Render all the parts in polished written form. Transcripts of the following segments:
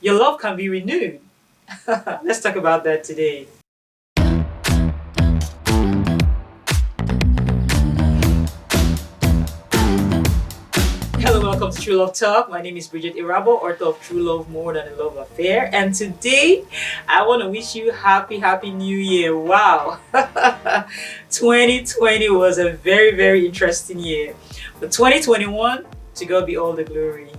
Your love can be renewed. Let's talk about that today. Hello, welcome to True Love Talk. My name is Bridget Irabo, author of True Love More Than a Love Affair. And today, I want to wish you happy new year. Wow. 2020 was a very interesting year. But 2021, to God be all the glory.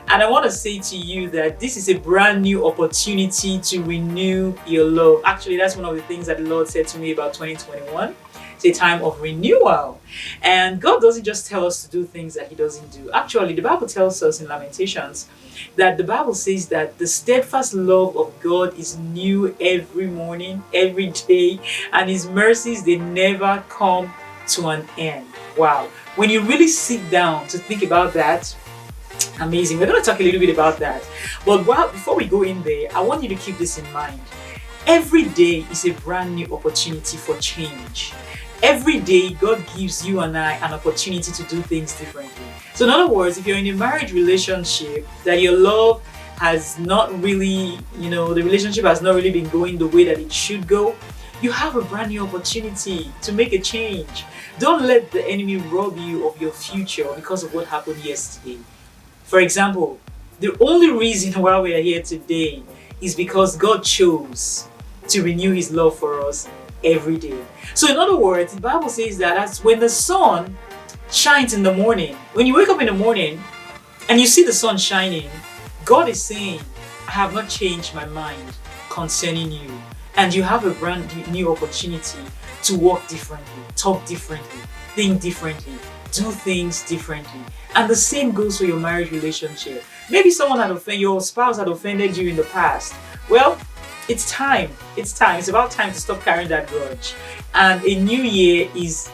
And I want to say to you that this is a brand new opportunity to renew your love. Actually, that's one of the things that the Lord said to me about 2021. It's a time of renewal. And God doesn't just tell us to do things that He doesn't do. Actually, the Bible tells us in Lamentations that the Bible says that the steadfast love of God is new every morning, every day, and His mercies, they never come to an end. Wow. When you really sit down to think about that, amazing. We're going to talk a little bit about that. But before we go in there, I want you to keep this in mind. Every day is a brand new opportunity for change. Every day, God gives you and I an opportunity to do things differently. So in other words, if you're in a marriage relationship that your love has not really, the relationship has not really been going the way that it should go, you have a brand new opportunity to make a change. Don't let the enemy rob you of your future because of what happened yesterday. For example, the only reason why we are here today is because God chose to renew His love for us every day. So in other words, the Bible says that as when the sun shines in the morning, when you wake up in the morning and you see the sun shining, God is saying, I have not changed my mind concerning you. And you have a brand new opportunity to walk differently, talk differently, think differently, do things differently. And the same goes for your marriage relationship. Maybe your spouse had offended you in the past. Well, it's time. It's about time to stop carrying that grudge. And a new year is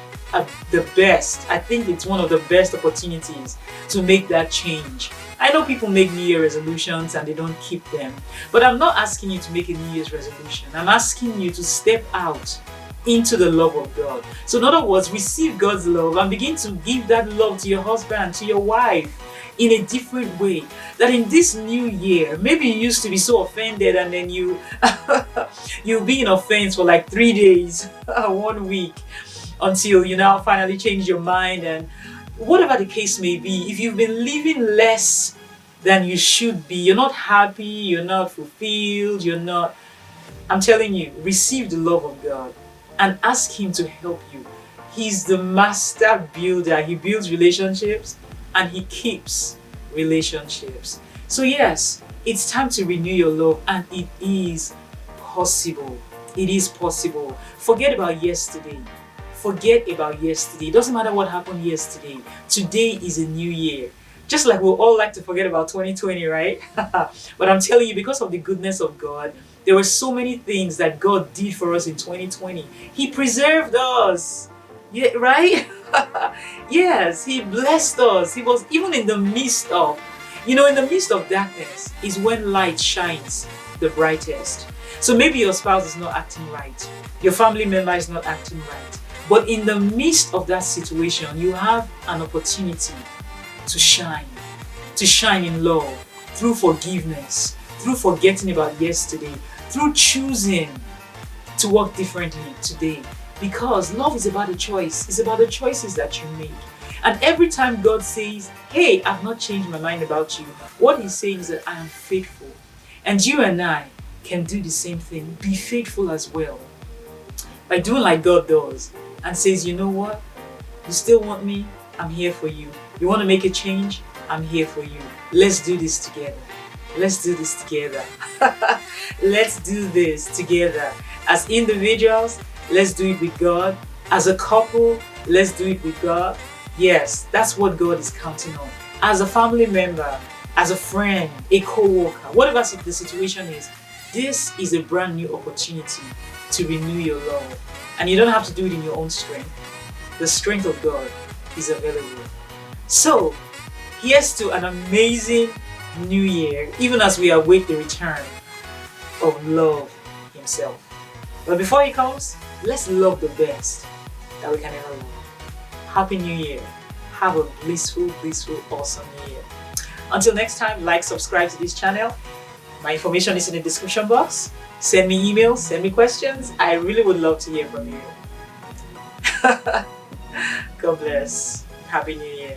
the best. I think it's one of the best opportunities to make that change. I know people make New Year resolutions and they don't keep them. But I'm not asking you to make a New Year's resolution. I'm asking you to step out into the love of God. So in other words, receive God's love and begin to give that love to your husband, to your wife, in a different way. That in this new year, maybe you used to be so offended and then you'll be in offense for like 3 days, 1 week, until you now finally change your mind. And whatever the case may be, if you've been living less than you should be, you're not happy, you're not fulfilled, I'm telling you, receive the love of God and ask Him to help you. He's the master builder. He builds relationships and He keeps relationships. So yes, it's time to renew your love, and it is possible. It is possible. Forget about yesterday. It doesn't matter what happened yesterday. Today is a new year. Just like we all like to forget about 2020, right? But I'm telling you, because of the goodness of God, there were so many things that God did for us in 2020. He preserved us. Yeah, right? Yes, He blessed us. He was even in the midst of, in the midst of darkness is when light shines the brightest. So maybe your spouse is not acting right. Your family member is not acting right. But in the midst of that situation, you have an opportunity to shine in love, through forgiveness, through forgetting about yesterday, through choosing to walk differently today. Because love is about a choice. It's about the choices that you make. And every time God says, hey, I've not changed my mind about you, what He's saying is that I am faithful. And you and I can do the same thing. Be faithful as well. By doing like God does and says, you know what? You still want me? I'm here for you. You want to make a change? I'm here for you. Let's do this together. Let's do this together. Let's do this together. As individuals, let's do it with God. As a couple, let's do it with God. Yes, that's what God is counting on. As a family member, as a friend, a co-worker, whatever the situation is, this is a brand new opportunity to renew your love. And you don't have to do it in your own strength. The strength of God is available. So, here's to an amazing new year, even as we await the return of love Himself. But before He comes, let's love the best that we can ever love. Happy New Year. Have a blissful, awesome New Year. Until next time, like, subscribe to this channel. My information is in the description box. Send me emails, send me questions. I really would love to hear from you. God bless. Happy New Year.